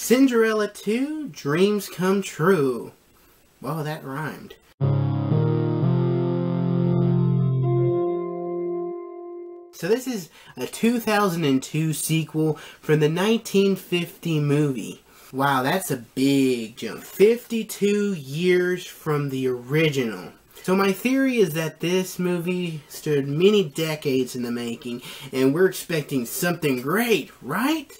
Cinderella 2, Dreams Come True. Well, that rhymed. So this is a 2002 sequel from the 1950 movie. Wow, that's a big jump. 52 years from the original. So my theory is that this movie stood many decades in the making, and we're expecting something great, right?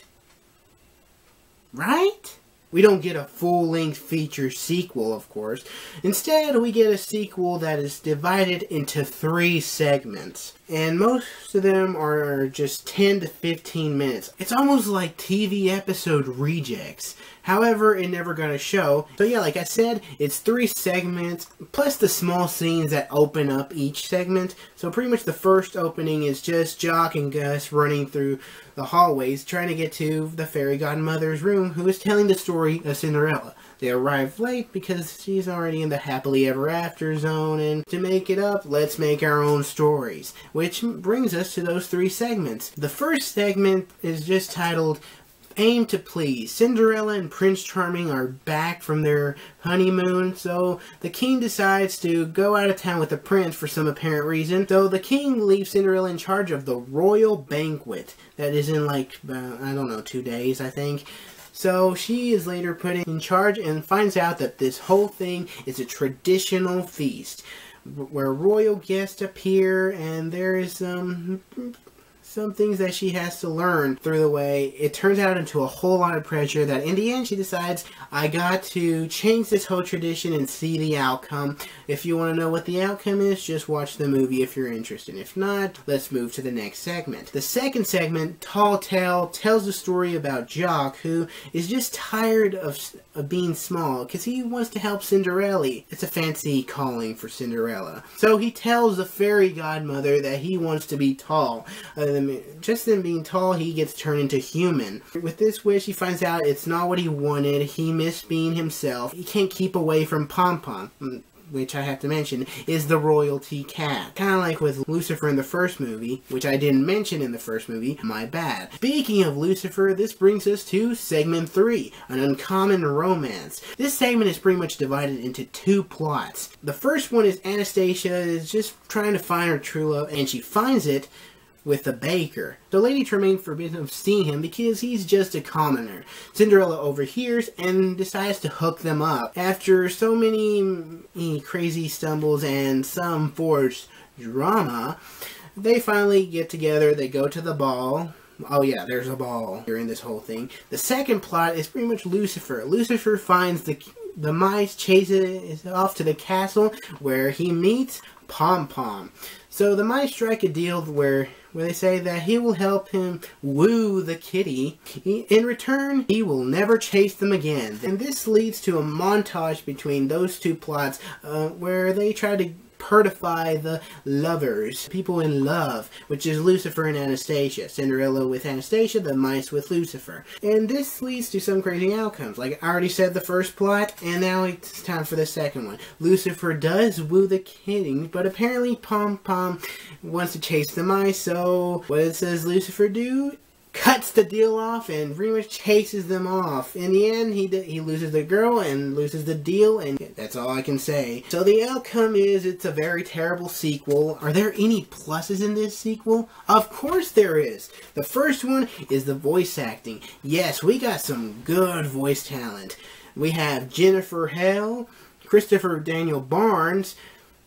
Right? We don't get a full-length feature sequel, of course. Instead, we get a sequel that is divided into 3 segments. And most of them are just 10 to 15 minutes. It's almost like TV episode rejects. However, it never got a show. So yeah, like I said, it's 3 segments, plus the small scenes that open up each segment. So pretty much the first opening is just Jock and Gus running through the hallways trying to get to the fairy godmother's room, who is telling the story of Cinderella. They arrive late because she's already in the happily ever after zone, and to make it up, let's make our own stories. Which brings us to those 3 segments. The first segment is just titled Aim to Please. Cinderella and Prince Charming are back from their honeymoon, so the king decides to go out of town with the prince for some apparent reason. So the king leaves Cinderella in charge of the royal banquet that is in like, I don't know, 2 days, I think. So she is later put in charge and finds out that this whole thing is a traditional feast where royal guests appear, and there is some things that she has to learn through the way. It turns out into a whole lot of pressure that in the end she decides, I got to change this whole tradition and see the outcome. If you want to know what the outcome is, just watch the movie if you're interested. If not, let's move to the next segment. The second segment, Tall Tale, tells the story about Jock, who is just tired of being small because he wants to help Cinderella. It's a fancy calling for Cinderella. So he tells the fairy godmother that he wants to be tall. Just in being tall, he gets turned into human. With this wish, he finds out it's not what he wanted. He missed being himself. He can't keep away from Pom Pom, which I have to mention is the royalty cat. Kind of like with Lucifer in the first movie, which I didn't mention in the first movie, my bad. Speaking of Lucifer, this brings us to segment 3, An Uncommon Romance. This segment is pretty much divided into 2 plots. The first one is Anastasia is just trying to find her true love, and she finds it with the baker. So Lady Tremaine forbids him seeing him because he's just a commoner. Cinderella overhears and decides to hook them up. After so many crazy stumbles and some forced drama, they finally get together. They go to the ball. Oh yeah, there's a ball during this whole thing. The second plot is pretty much Lucifer. Lucifer finds the mice, chases it off to the castle where he meets Pom Pom. So the mice strike a deal where they say that he will help him woo the kitty. In return, he will never chase them again. And this leads to a montage between those 2 plots where they try to pertify the lovers, people in love, which is Lucifer and Anastasia. Cinderella with Anastasia, the mice with Lucifer. And this leads to some crazy outcomes. Like I already said the first plot, and now it's time for the second one. Lucifer does woo the kitty, but apparently Pom Pom wants to chase the mice, so what does Lucifer do? Cuts the deal off and pretty much chases them off. In the end, he loses the girl and loses the deal, and that's all I can say. So the outcome is it's a very terrible sequel. Are there any pluses in this sequel? Of course there is. The first one is the voice acting. Yes, we got some good voice talent. We have Jennifer Hale, Christopher Daniel Barnes,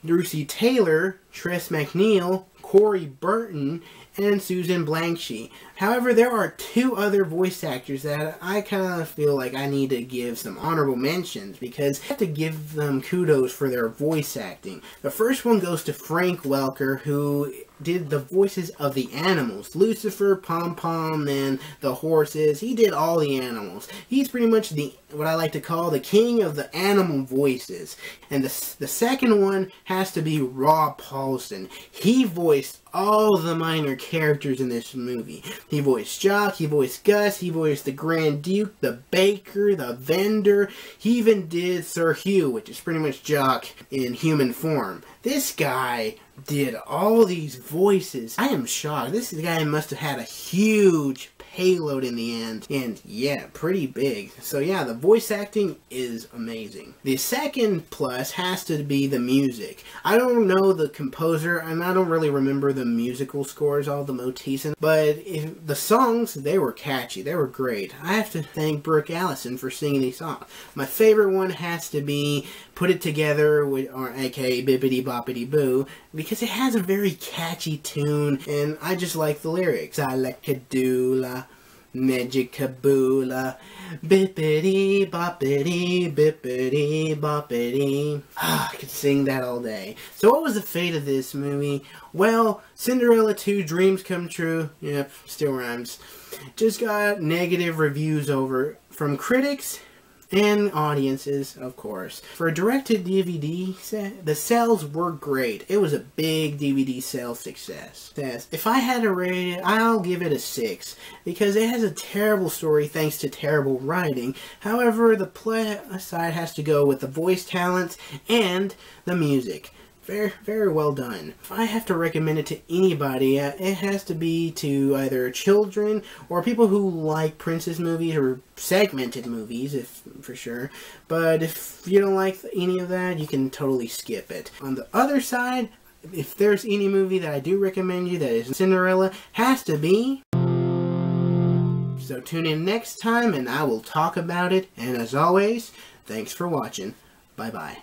Lucy Taylor, Tress MacNeille, Corey Burton, and Susan Blanchie. However, there are 2 other voice actors that I kind of feel like I need to give some honorable mentions because I have to give them kudos for their voice acting. The first one goes to Frank Welker, who did the voices of the animals. Lucifer, Pom Pom, and the horses. He did all the animals. He's pretty much what I like to call the king of the animal voices. And the second one has to be Rob Paulsen. He voiced all the minor characters in this movie. He voiced Jock, he voiced Gus, he voiced the Grand Duke, the baker, the vendor. He even did Sir Hugh, which is pretty much Jock in human form. This guy did all these voices. I am shocked. This guy must have had a huge payload in the end. And yeah, pretty big. So yeah, the voice acting is amazing. The second plus has to be the music. I don't know the composer, and I don't really remember the musical scores, all the motifs, but the songs, they were catchy. They were great. I have to thank Brooke Allison for singing these songs. My favorite one has to be Put It Together, or aka Bibbidi Boppity Boo, because it has a very catchy tune, and I just like the lyrics. I like Kadoola, Magic Kaboola, Bippity Boppity, Bippity Boppity. I could sing that all day. So what was the fate of this movie? Well, Cinderella 2 Dreams Come True, yep, still rhymes, just got negative reviews from critics and audiences, of course. For a direct-to-DVD set, the sales were great. It was a big DVD sales success. If I had to rate it, I'll give it a 6, because it has a terrible story thanks to terrible writing. However, the plus side has to go with the voice talents and the music. Very, very well done. If I have to recommend it to anybody, it has to be to either children or people who like princess movies or segmented movies, if for sure. But if you don't like any of that, you can totally skip it. On the other side, if there's any movie that I do recommend you that is Cinderella, has to be. So tune in next time and I will talk about it. And as always, thanks for watching. Bye-bye.